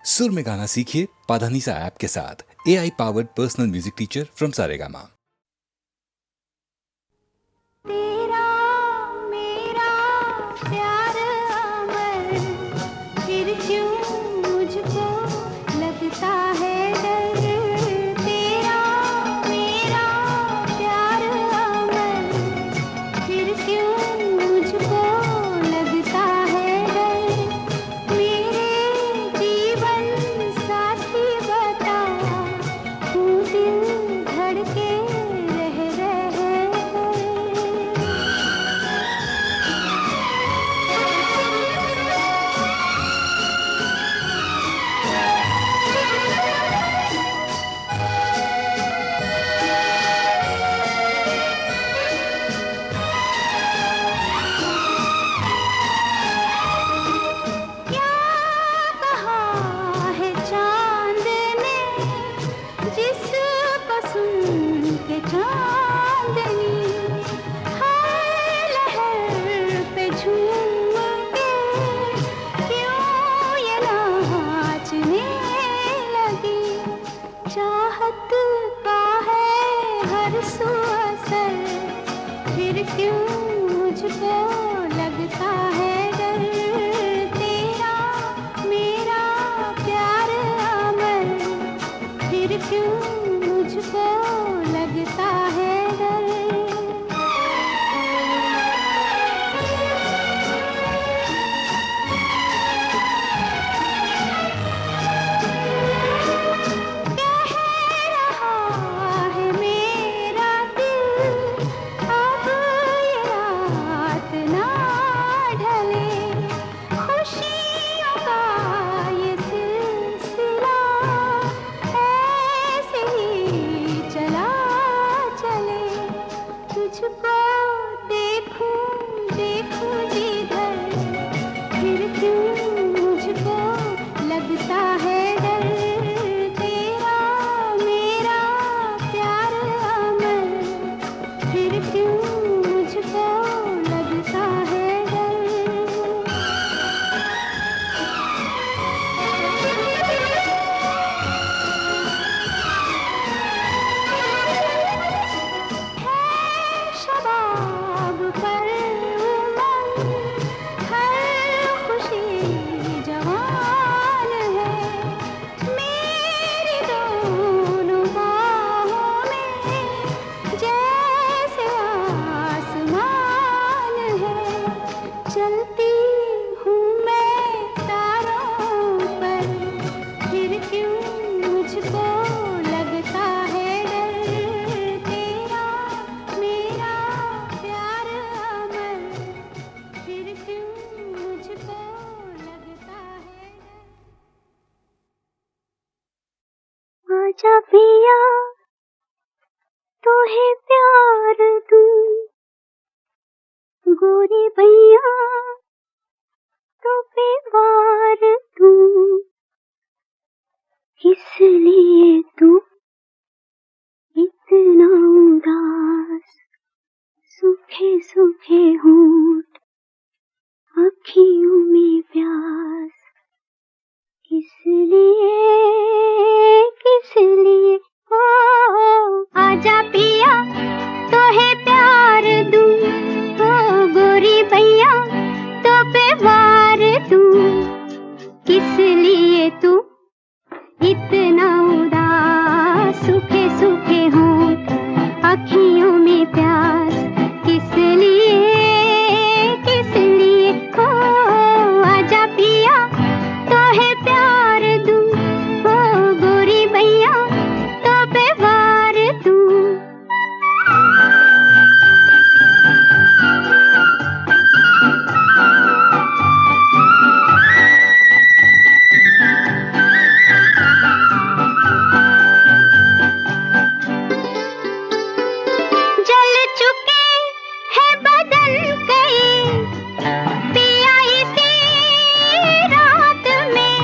सुर में गाना सीखिए पाधानीसा ऐप के साथ। AI powered personal music teacher from Saregama. तेरा मेरा प्यार अमर, फिर क्यों मुझको लगता है डर। तेरा मेरा प्यार अमर, फिर क्यों मुझको लगता है डर। मेरे जीवन साथी बता, क्यों दिल धड़के रह रहे। क्या कहा है चांद ने, जिसको सुन के चांदनी हर लहर पे झूम के क्यों ये नाचने लगी। चाहत का है हर सू असर, फिर क्यों मुझको लगता है डर। तेरा मेरा प्यार अमर, फिर क्यों मुझको लगता है डर। कह रहा है मेरा दिल, अब ये रात ना ढले। खुशियों का ये सिलसिला ऐसे ही चला चले। तुझको देखूं देखूं जिधर, फिर क्यों मुझको लगता है डर। तेरा मेरा प्यार अमर, फिर क्यों मुझको लगता है डर। है शबाब पर उमंग, हर खुशी जवान है। मेरी दोनों बाहों में जैसे आसमान है। चलती हूँ मैं तारों पर, फिर क्यों मुझको लगता है डर। तेरा मेरा प्यार अमर, फिर क्यों मुझको लगता है डर। आजा पिया तोहे प्यार दूं, गोरी भैया तो पे वार दूं। किस लिए तू इतना उदास, सूखे सूखे होंठ अखियों में प्यास। किस लिए ओ आजा पिया तोहे प्यार दूं, ओ गोरी भैया तो पे वार दूं। किस लिए तू इतना उदास, सूखे सूखे होंठ अखियों में प्यास। किस लिए ओ आजा पिया तोहे प्यार दूं, ओ गोरी भैया तो पे वार दूं। जल चुके हैं बदन कई, पिया इसी रात में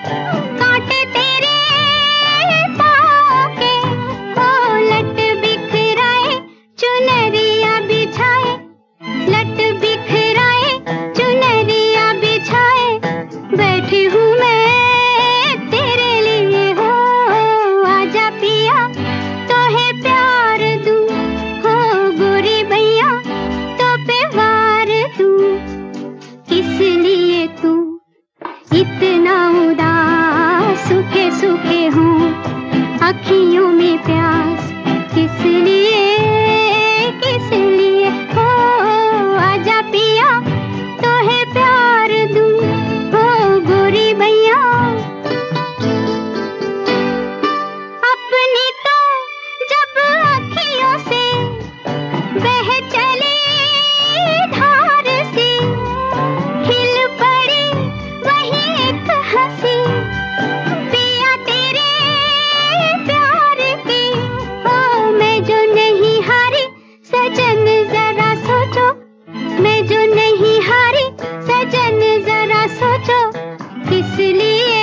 कांटे तेरे पाँव के हो लट बिखराए चुनरिया बिछाए, लट बिखराए चुनरिया बिछाए, बैठी हूँ मैं तेरे लिए हो आजा पिया तो है प्यार दूं, हो गोरी भैया तो पे वार दूं। किस लिए तू इतना उदास, सूखे सूखे हों अखियों में प्यास, किस लिए हो आजा पिया तो है प्यार दूं, हो गोरी भैया। अपनी तो जब अखियों से बह चली धार सी, खिल पड़ी वही एक हंसी, पिया तेरे प्यार की ओ मैं जो नहीं हारी सजन जरा सोचो, मैं जो नहीं हारी सजन जरा सोचो, किस लिए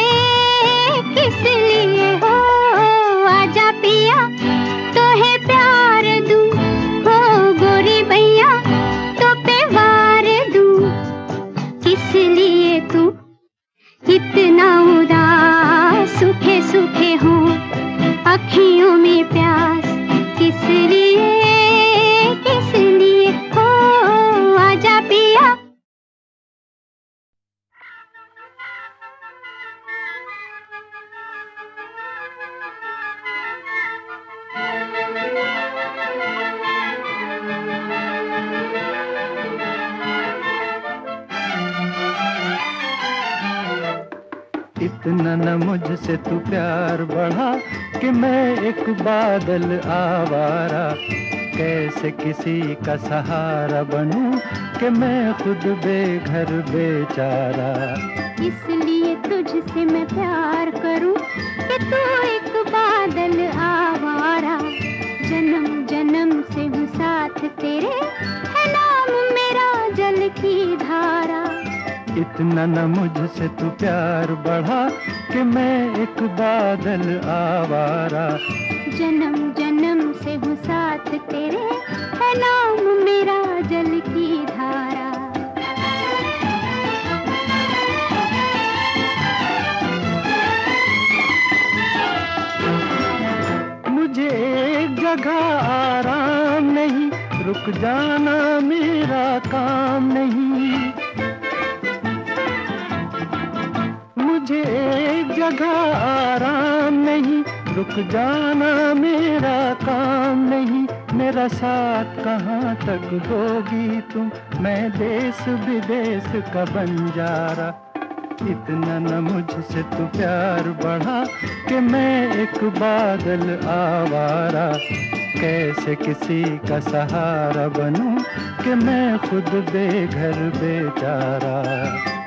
हो आजा पिया तो है प्यार दूं, हो गोरी भैया तो पे वार दूं। किस लिए तू इतना उदास, सूखे सूखे हों अखियों में प्यास, किस लिए हो आजा पिया। इतना न मुझसे तू प्यार बढ़ा कि मैं एक बादल आवारा, कैसे किसी का सहारा बनूं कि मैं खुद बेघर बेचारा। इसलिए तुझसे मैं प्यार करूं कि तू एक बादल आवारा, जन्म जन्म से हूँ साथ तेरे, है नाम मेरा जल की धारा। इतना न मुझसे तू प्यार बढ़ा कि मैं एक बादल आवारा, जन्म जन्म से हूँ साथ तेरे, है नाम मेरा जल की धारा। मुझे एक जगह आराम नहीं, रुक जाना मेरा काम नहीं। मुझे एक जगह आराम नहीं, रुक जाना मेरा काम नहीं। मेरा साथ कहाँ तक दोगी तुम, मैं देश विदेश का बंजारा। इतना न मुझसे तू प्यार बढ़ा कि मैं एक बादल आवारा, कैसे किसी का सहारा बनूं कि मैं खुद बेघर बेचारा।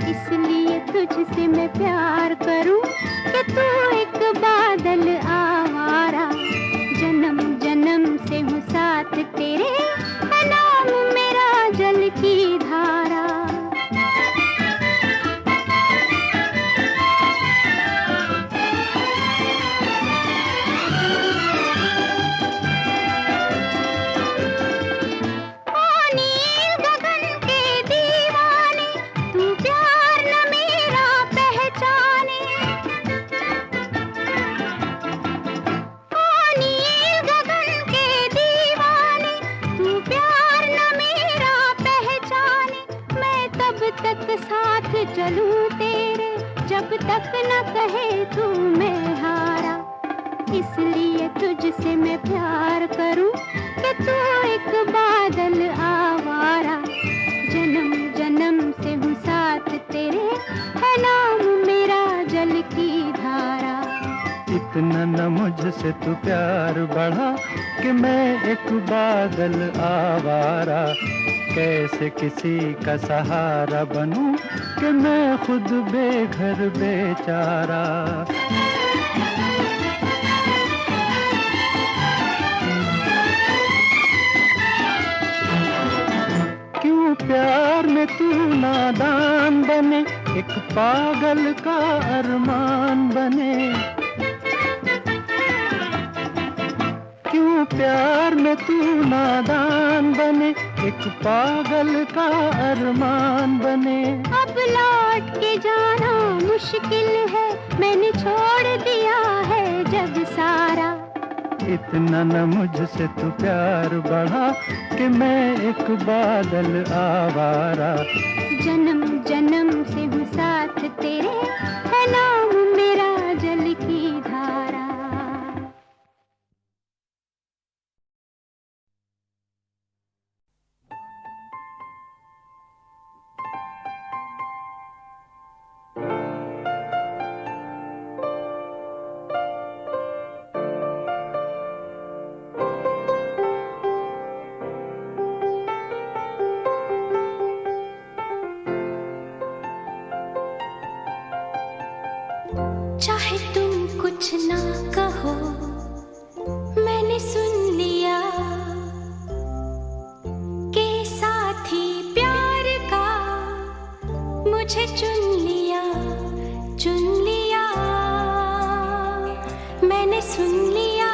इसलिए तुझसे मैं प्यार करूं कि तू एक बादल आवारा, जन्म जन्म से हूँ साथ तेरे, है नाम मेरा जल की धारा। चलूं तेरे जब तक न कहे तू मैं हारा। इसलिए तुझसे मैं प्यार करूं कि तू एक बादल आवारा, जन्म जन्म से हूँ साथ तेरे, है नाम मेरा जल की धारा। इतना न मुझसे तू प्यार बढ़ा कि मैं एक बादल आवारा, कैसे किसी का सहारा बनूं कि मैं खुद बेघर बेचारा। क्यों प्यार में तू नादान बने, एक पागल का अरमान बने। क्यों प्यार में तू नादान बने, एक पागल का अरमान बने। अब लौट के जाना मुश्किल है, मैंने छोड़ दिया है जग सारा। इतना न मुझसे तू प्यार बढ़ा कि मैं एक बादल आवारा। जन्म जन्म से हूँ साथ तेरे, है नाम मेरा जल की धारा। चाहे तुम कुछ ना कहो, मैंने सुन लिया के साथी प्यार का मुझे चुन लिया, चुन लिया, मैंने सुन लिया।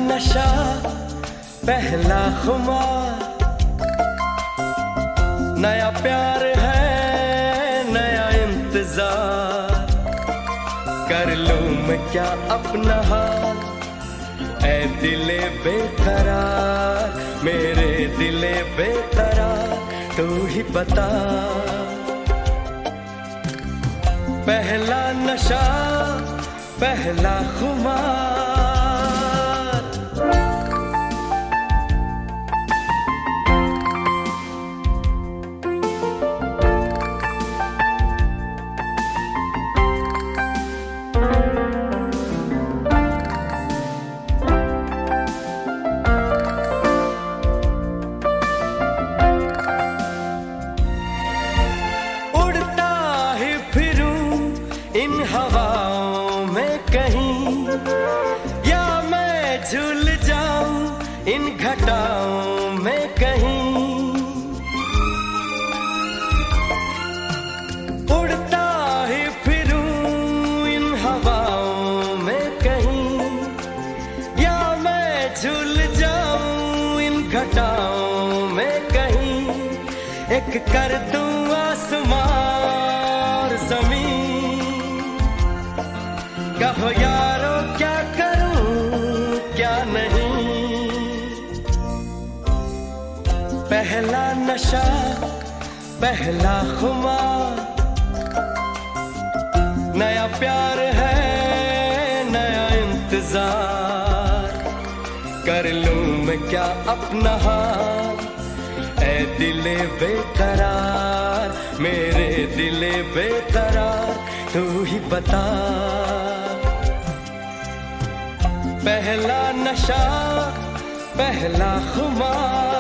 नशा पहला खुमार, नया प्यार है नया इंतजार। कर लूं मैं क्या अपना हाल, ऐ दिले बेकरार, मेरे दिले बेकरार, तू ही बता। पहला नशा पहला खुमार, इन हवाओं में कहीं, या मैं झूल जाऊं इन घटाओं में कहीं। उड़ता ही फिरूं इन हवाओं में कहीं, या मैं झूल जाऊं इन घटाओं में कहीं। एक कर दूं आसमां और जमीन, कहो यारो क्या करूं क्या नहीं। पहला नशा पहला खुमार, नया प्यार है नया इंतजार। कर लूं मैं क्या अपना हाल, ऐ दिले बेकरार, मेरे दिले बेकरार, तू ही बता। पहला नशा पहला खुमार।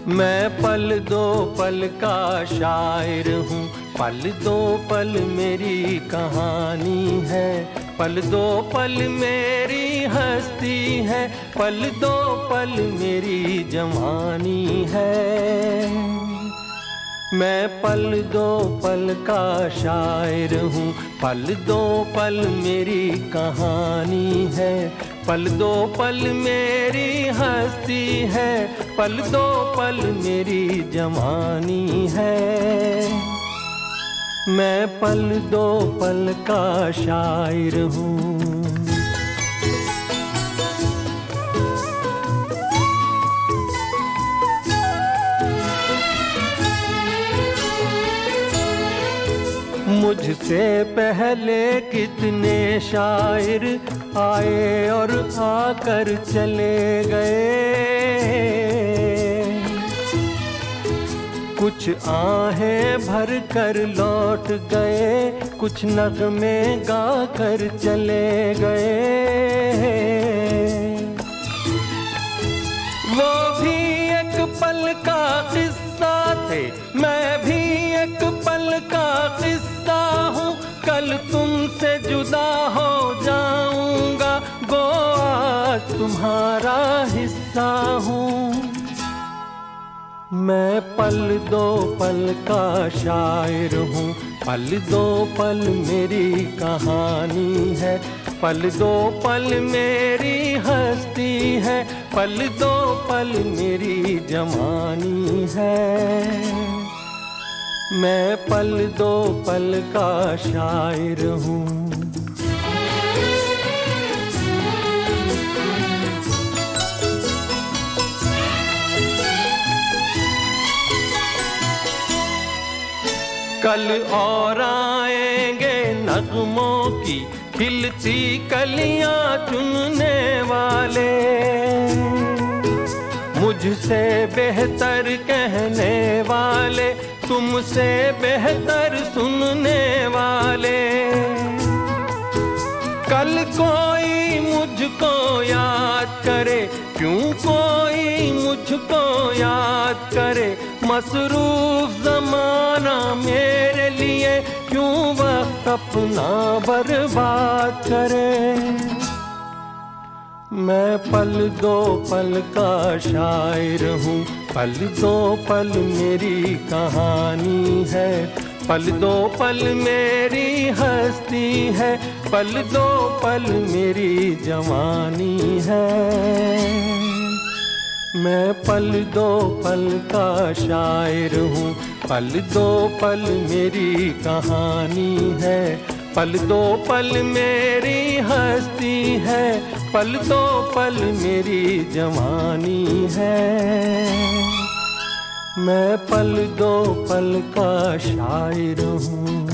मैं पल दो पल का शायर हूँ, पल दो पल मेरी कहानी है, पल दो पल मेरी हस्ती है, पल दो पल मेरी जवानी है। मैं पल दो पल का शायर हूँ, पल दो पल मेरी कहानी है, पल दो पल मेरी हस्ती है, पल दो पल मेरी जवानी है। मैं पल दो पल का शायर हूँ। मुझसे पहले कितने शायर आए और आकर चले गए, कुछ आहें भर कर लौट गए, कुछ नगमे गा कर चले गए। वो भी एक पल का किस्सा थे, मैं भी एक पल का किस्सा हूँ, कल तुमसे जुदा हो जाऊंगा, गो आज तुम्हारा हिस्सा हूँ। मैं पल दो पल का शायर हूँ, पल दो पल मेरी कहानी है, पल दो पल मेरी हस्ती है, पल दो पल मेरी जवानी है। मैं पल दो पल का शायर हूँ। कल और आएंगे नगमों की खिलती कलियां चुनने वाले, मुझसे बेहतर कहने वाले, तुमसे बेहतर सुनने वाले। कल कोई मुझको याद करे, क्यों कोई मुझको याद करे, मसरूफ ज़माना मेरे लिए क्यों वक्त अपना बर्बाद करे। मैं पल दो पल का शायर हूँ, पल दो पल मेरी कहानी है, पल दो पल मेरी हस्ती है, पल दो पल मेरी जवानी है। मैं पल दो पल का शायर हूँ, पल दो पल मेरी कहानी है, पल दो पल मेरी हस्ती है, पल दो पल मेरी जवानी है। मैं पल दो पल का शायर हूँ।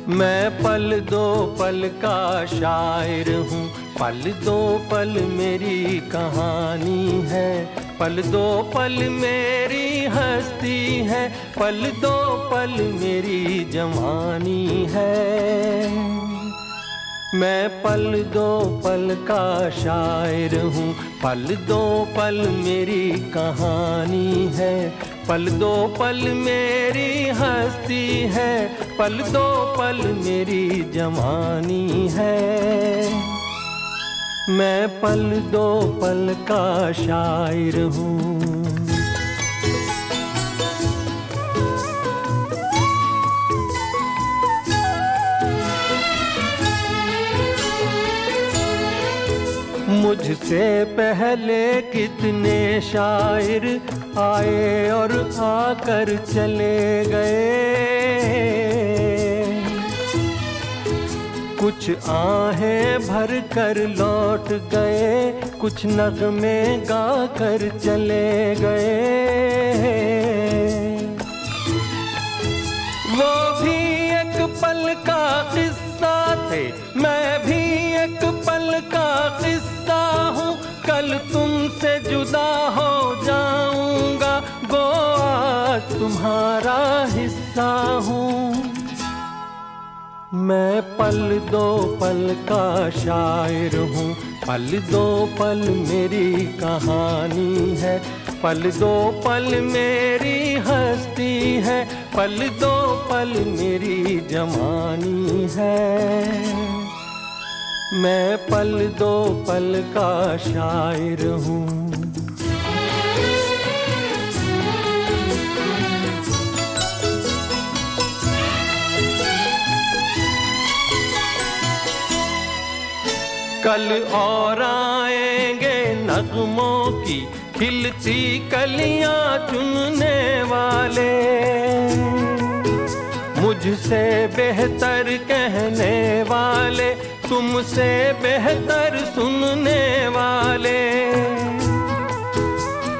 मैं पल दो पल का शायर हूँ, पल दो पल मेरी कहानी है, पल दो पल मेरी हस्ती है, पल दो पल मेरी जवानी है। मैं पल दो पल का शायर हूँ, पल दो पल मेरी कहानी है, पल दो पल मेरी हस्ती है, पल दो पल मेरी जवानी है। मैं पल दो पल का शायर हूँ। मुझसे पहले कितने शायर आए और आकर चले गए, कुछ आहें भर कर लौट गए, कुछ नगमे गा कर चले गए। वो भी एक पल का किस्सा थे, मैं भी एक पल का किस्सा हूँ, कल तुमसे जुदा हो जाऊंगा, गो आज तुम्हारा हिस्सा हूँ। मैं पल दो पल का शायर हूँ, पल दो पल मेरी कहानी है, पल दो पल मेरी हस्ती है, पल दो पल मेरी जवानी है। मैं पल दो पल का शायर हूँ। कल और आएंगे नगमों की खिलती कलियां चुनने वाले, मुझसे बेहतर कहने वाले, तुमसे बेहतर सुनने वाले।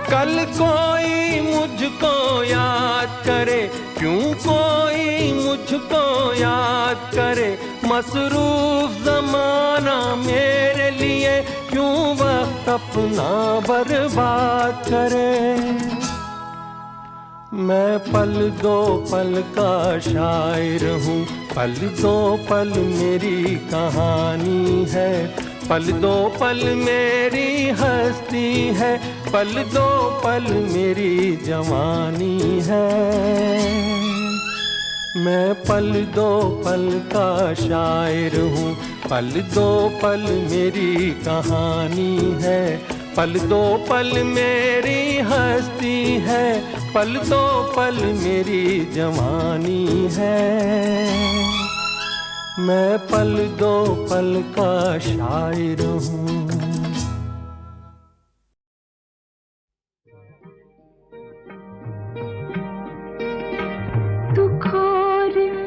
कल कोई मुझको याद करे, क्यों कोई मुझको याद करे, मसरूफ ज़माना मेरे लिए क्यों वक्त अपना बर्बाद करे। मैं पल दो पल का शायर हूँ, पल दो पल मेरी कहानी है, पल दो पल मेरी हस्ती है, पल दो पल मेरी जवानी है। मैं पल दो पल का शायर हूँ, पल दो पल मेरी कहानी है, पल दो पल मेरी हस्ती है, पल दो पल मेरी जवानी है। मैं पल दो पल का शायर हूँ।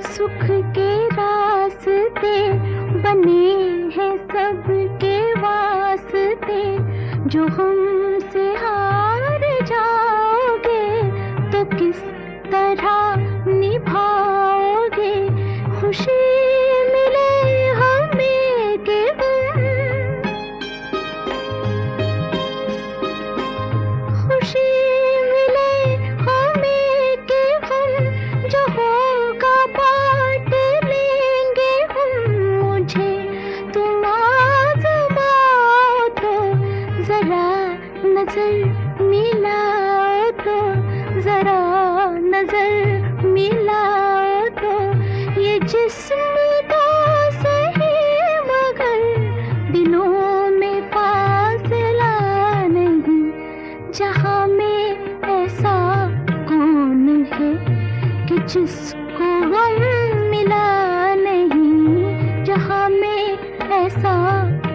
सुख के रास्ते बने हैं सबके वास्ते, जो हमसे हार जाओगे तो किस तरह निभाओगे। खुशी मिले हमें के खुशी मिले हमें के हम, जो होगा बांट लेंगे हम। मुझे तुम आज़माओ तो जरा नजर मिलाओ तो, जरा नजर मिलाओ तो। ये जिस्म तो सही मगर दिलों में फासला नहीं, जहाँ में ऐसा कौन है कि जिसको गम मिला नहीं, जहाँ में ऐसा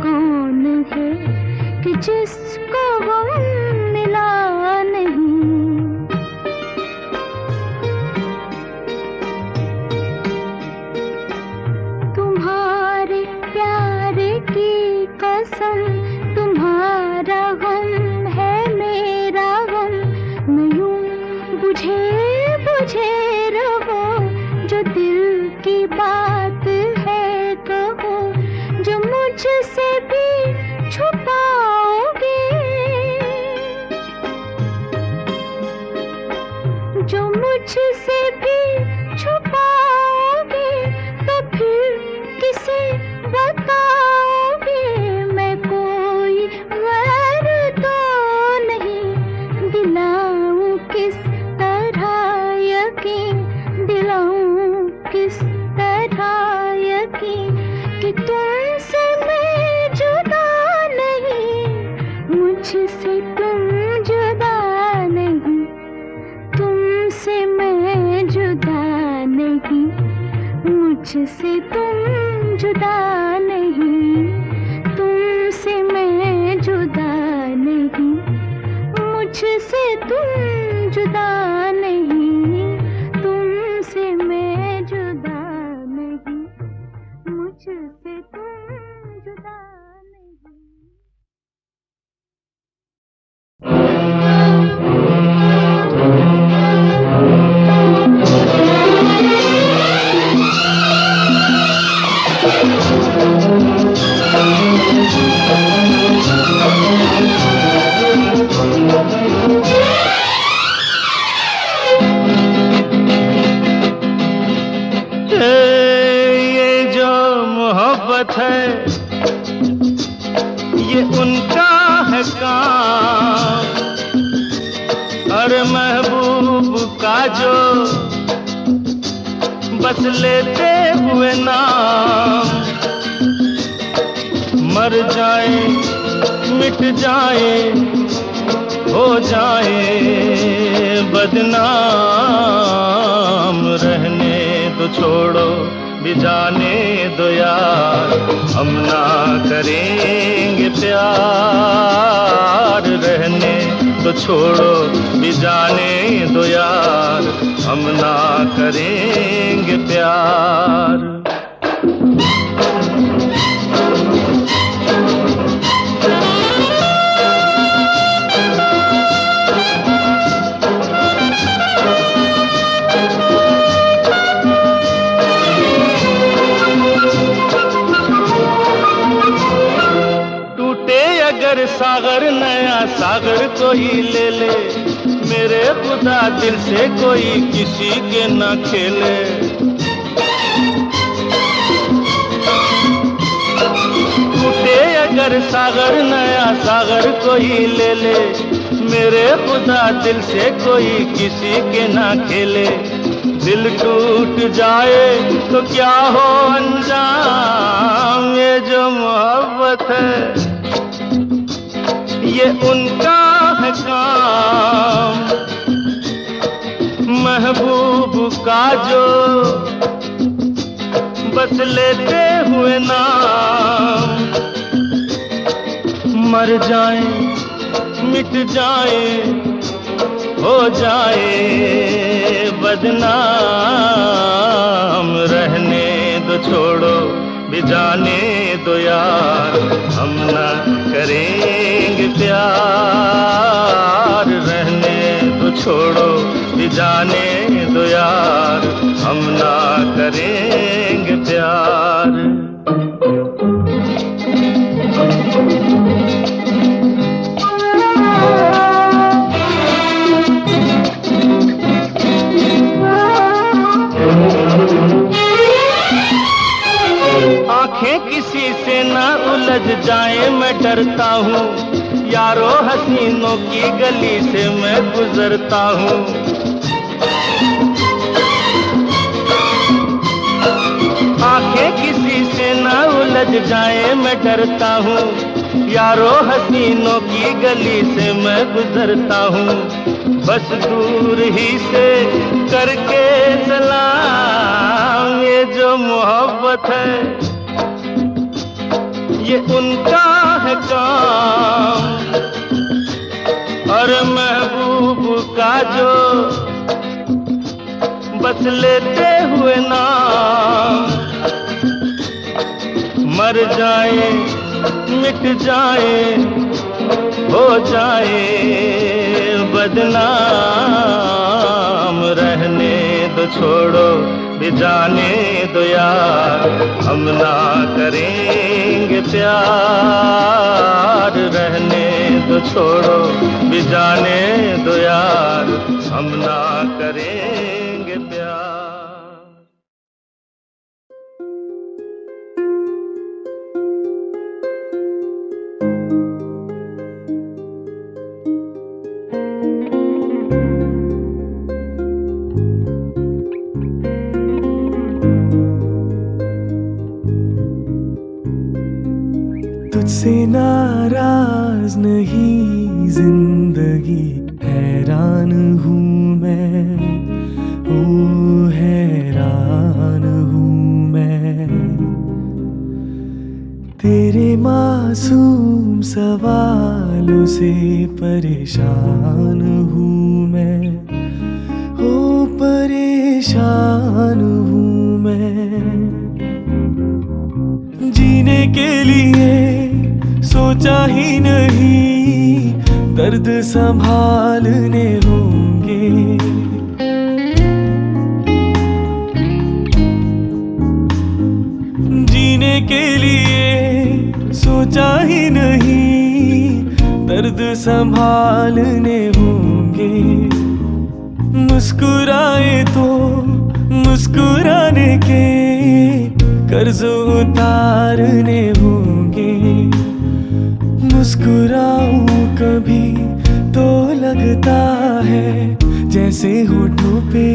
कौन है कि जिसको गम मिला नहीं। तुम्हारे प्यार की कसम, तुम्हारा गम है मेरा गम। मैं यूं बुझे बुझे रहो, जो दिल की बात है कहो, जो मुझसे भी छुपाओगे, जो मुझसे भी छुपाओगे, तो फिर किसे बताओगे। मैं कोई गैर तो नहीं, दिलाऊं किस तरह यकीन, दिलाऊं किस तरह यकीन कि तुमसे मैं जुदा नहीं, मुझसे तुम जुदा नहीं, तुमसे मैं जुदा नहीं, मुझसे तुम जुदा नहीं, तुमसे मैं जुदा नहीं, मुझसे तुम जुदा नहीं, तुमसे मैं जुदा नहीं, मुझसे तुम जुदा नहीं। ये उनका है काम। अरे महबूब का जो बस लेते हुए नाम, मर जाए मिट जाए हो जाए बदनाम, रहने तो छोड़ो भी जाने दो यार, हम ना करेंगे प्यार। रहने तो छोड़ो भी जाने दो यार, हम ना करेंगे प्यार। अगर सागर नया सागर कोई ले ले, मेरे खुदा दिल से कोई किसी के न खेले। टूटे अगर सागर नया सागर कोई ले ले, मेरे खुदा दिल से कोई किसी के न खेले। दिल टूट जाए तो क्या हो अंजाम, ये जो मोहब्बत है ये उनका है काम। महबूब का जो बस लेते हुए नाम, मर जाए मिट जाए हो जाए बदनाम। रहने दो छोड़ो भी जाने दो यार, हम ना करेंगे प्यार। रहने तो छोड़ो भी जाने दो यार, हम ना करेंगे प्यार। आंखें किसी से ना उलझ जाए मैं डरता हूँ, यारो हसीनों की गली से मैं गुजरता हूँ। आंखें किसी से ना उलझ जाए मैं डरता हूँ, यारो हसीनों की गली से मैं गुजरता हूँ। बस दूर ही से करके सलाम, ये जो मोहब्बत है ये उनका है काम। और महबूब का जो बस लेते हुए नाम, मर जाए मिट जाए हो जाए बदनाम। रहने दो छोड़ो भी जाने दो यार, हम ना करेंगे प्यार। रहने दो छोड़ो भी जाने दो यार, हम ना करेंगे प्यार। तुझसे नाराज नहीं जिंदगी, हैरान हूँ मैं, ओ हैरान हूँ मैं। तेरे मासूम सवालों से परेशान हूँ मैं, ओ परेशान हूँ मैं। जीने के लिए सोचा ही नहीं, दर्द संभालने होंगे। जीने के लिए सोचा ही नहीं, दर्द संभालने होंगे। मुस्कुराए तो मुस्कुराने के कर्ज उतारने होंगे। मुस्कुराऊं कभी तो लगता है जैसे होठों पे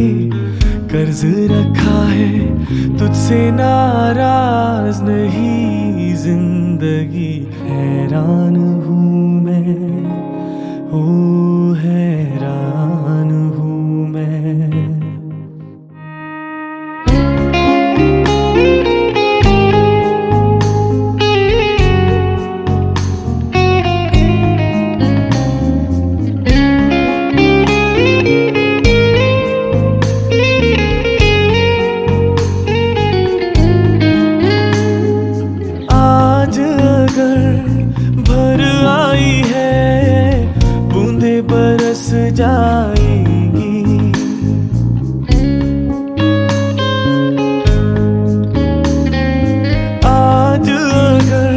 कर्ज रखा है। तुझसे नाराज नहीं जिंदगी, हैरान हूँ मैं, ओ हैरान हूँ मैं। आज अगर भर आई है बूंदे बरस जाएंगी। आज अगर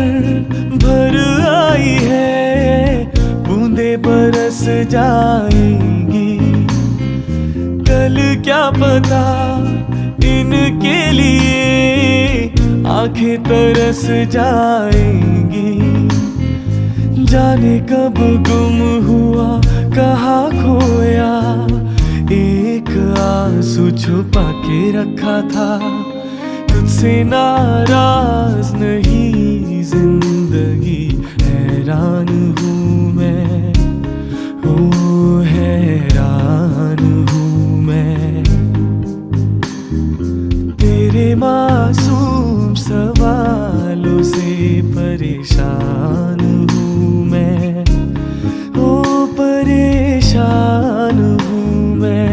भर आई है बूंदे बरस जाएंगी। कल क्या पता इनके लिए आंखें तरस जाएंगी। जाने कब गुम हुआ कहाँ खोया, एक आंसू छुपा के रखा था। तुझसे नाराज नहीं जिंदगी, हैरान हूँ मैं, ओ हैरान हूँ मैं। तेरे मासूम सवालों से परेशान हूँ मैं, ओ परेशान हूँ मैं।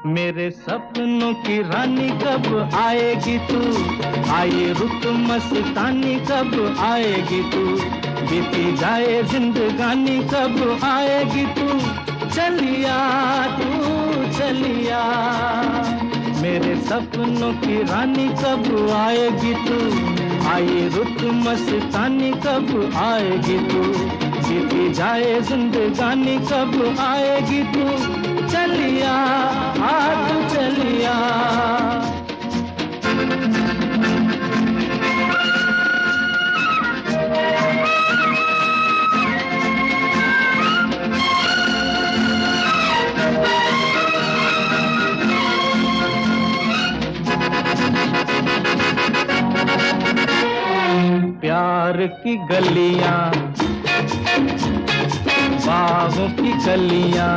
मेरे सपनों की रानी कब आएगी तू, आए रुत मस्तानी कब आएगी तू, बीती जाए जिंदगानी कब आएगी तू, चलिया तू चलिया। मेरे सपनों की रानी कब आएगी तू, आए रुत मस्तानी कब आएगी तू, बीती जाए जिंदगानी कब आएगी तू, चलिया आ तू चलिया। प्यार की गलियां, बाहों की कलियां,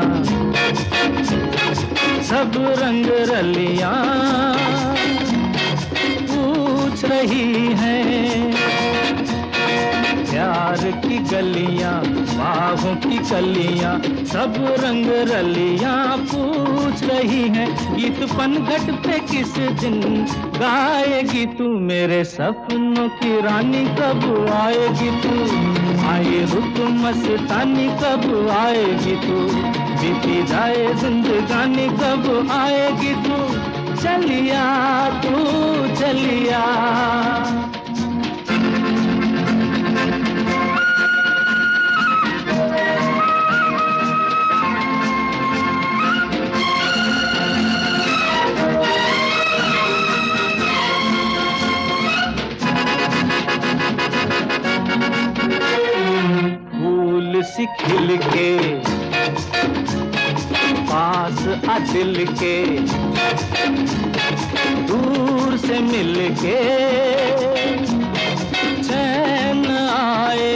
सब रंग रलियां पूछ रही हैं। प्यार की गलियां, बाहों की कलियां, सब रंग रलियां पूछ रही हैं। गीत पनघट पे किस दिन गाएगी तू, मेरे सपनों की रानी कब आएगी तू, आए रुत मस्तानी कब आएगी तू, बीती जाए जिंदगानी कब आएगी तू चलिया, तू चलिया। फूल सी खिल के पास आ दिल के, दूर से मिल के चैन आए।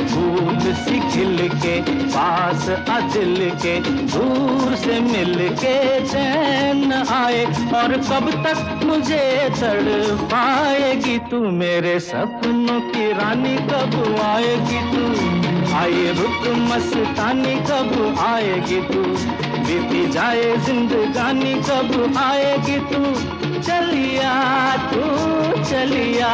फूल सी खिल के पास आ दिल के, दूर से मिल के चैन आए। और कब तक मुझे तड़पाएगी तू, मेरे सपनों की रानी कब आएगी तू। आए रुत मस्तानी कब आएगी तू, बीती जाए जिंदगानी कब आएगी तू चलिया, तू चलिया।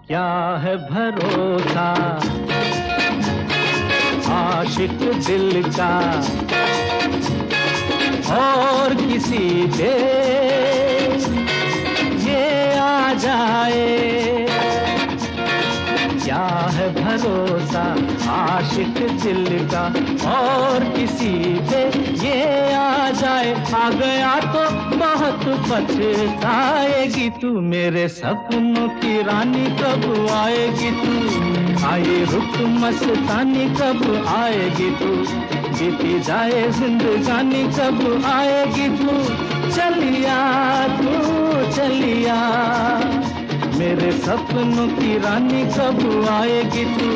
क्या है भरोसा आशिक दिल का और किसी पे ये आ जाए। क्या है भरोसा आशिक दिल का और किसी पे ये आ जाए। आ गया तो बहुत पछताएगी तू, मेरे सपनों की रानी कब आएगी तू। आए रुक मस्तानी कब आएगी तू, बीती जाए जिंदगानी कब आएगी तू चलिया, तू चलिया। मेरे सपनों की रानी कब आएगी तू।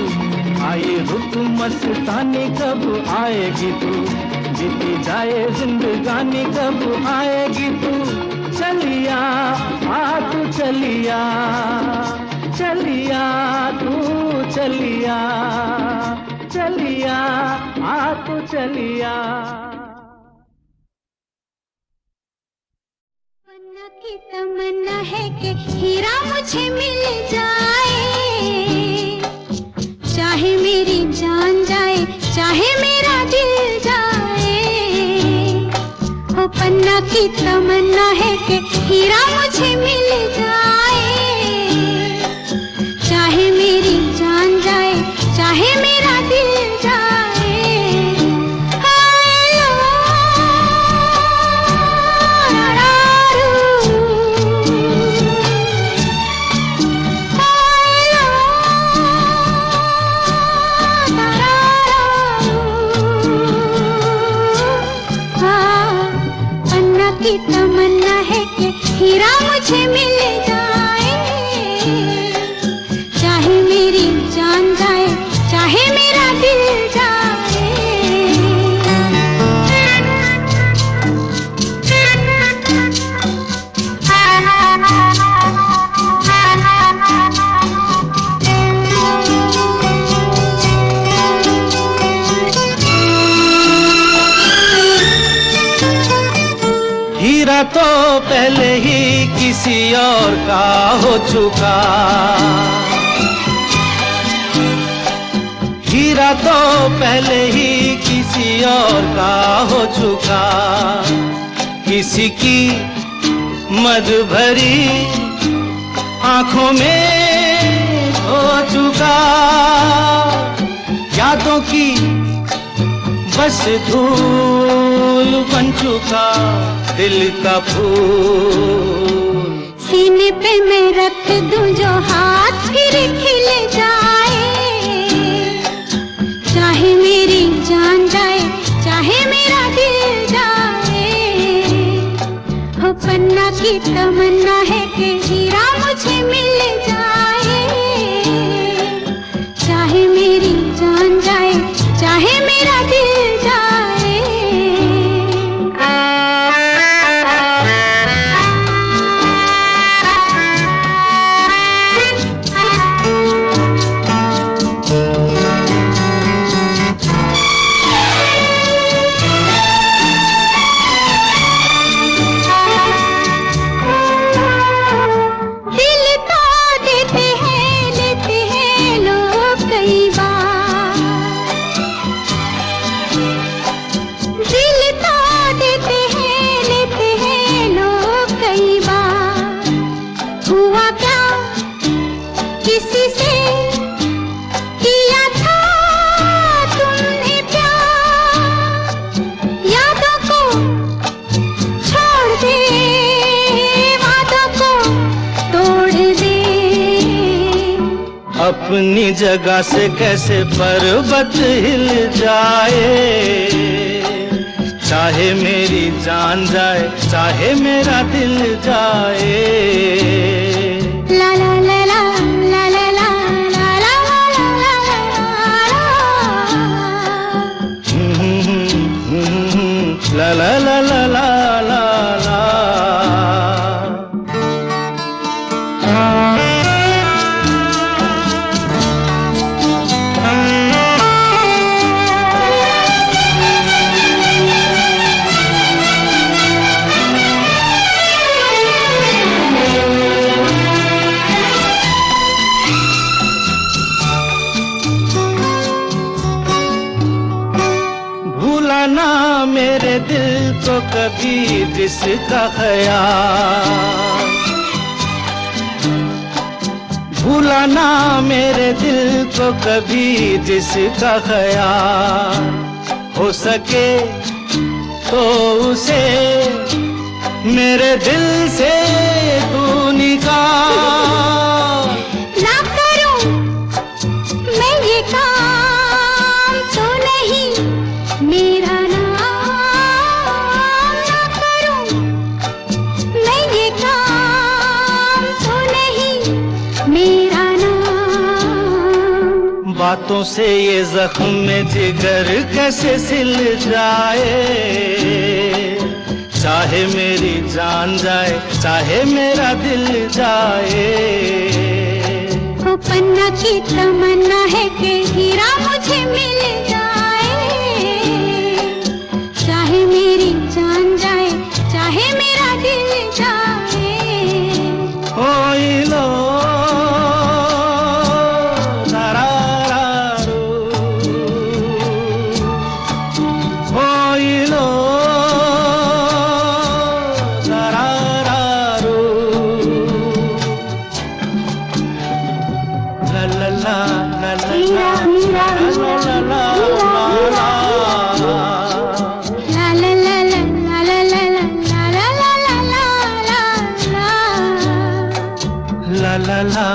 आए रुक मस्तानी कब आएगी तू, बीती जाए जिंदगानी कब आएगी तू चलिया, आ तू चलिया, चलिया तू चलिया, चलिया आ तू चलिया। तमन्ना की तमन्ना है कि हीरा मुझे मिल जाए, चाहे मेरी जान जाए चाहे मेरा दिल जाए। ओ पन्ना की तमन्ना है कि हीरा मुझे मिल जाए, चाहे मेरी जान जाए चाहे मेरा दिल जाए। की तमन्ना है कि हीरा मुझे मिल जाए, चाहे मेरी जान जाए चाहे मेरा दिल जाए। हीरा तो पहले ही किसी और का हो चुका, हीरा तो पहले ही किसी और का हो चुका। किसी की मद भरी आंखों में हो चुका, यादों की बस धूल बन चुका दिल का फूल। सीने पे मैं रख दूं जो हाथ फिर खिल जाए, चाहे मेरी जान जाए चाहे मेरा दिल जाए। हो पन्ना की तमन्ना है कि हीरा मुझे मिल जाए, चाहे मेरी जान जाए चाहे मेरा दिल जाए। अपनी जगह से कैसे पर्वत हिल जाए, चाहे मेरी जान जाए चाहे मेरा दिल जाए। ला ला ला ला ला ला ला ला ला ला ला ला ला ला ला ला ला। भूलाना मेरे दिल को कभी जिसका ख्याल, भूलाना मेरे दिल को कभी जिसका ख्याल, हो सके तो उसे मेरे दिल से तू निकाल। ना करूं मैं ये काम तो नहीं मेरा नाम, ना करूं मैं ये काम तो नहीं मेरा नाम। बातों से ये जख्म में जिगर कैसे सिल जाए, चाहे मेरी जान जाए चाहे मेरा दिल जाए। ओ पन्ना की तमन्ना है कि हीरा मुझे मिल जाए, चाहे मेरी जान जाए चाहे मेरा दिल जाए। ओए लो तारारू, ओए लो तारारू, ला ला ला ला ला हीरा हीरा ला ला ला ला ला। ला ला ला ला ला ला ला ला ला ला ला ला ला। La la la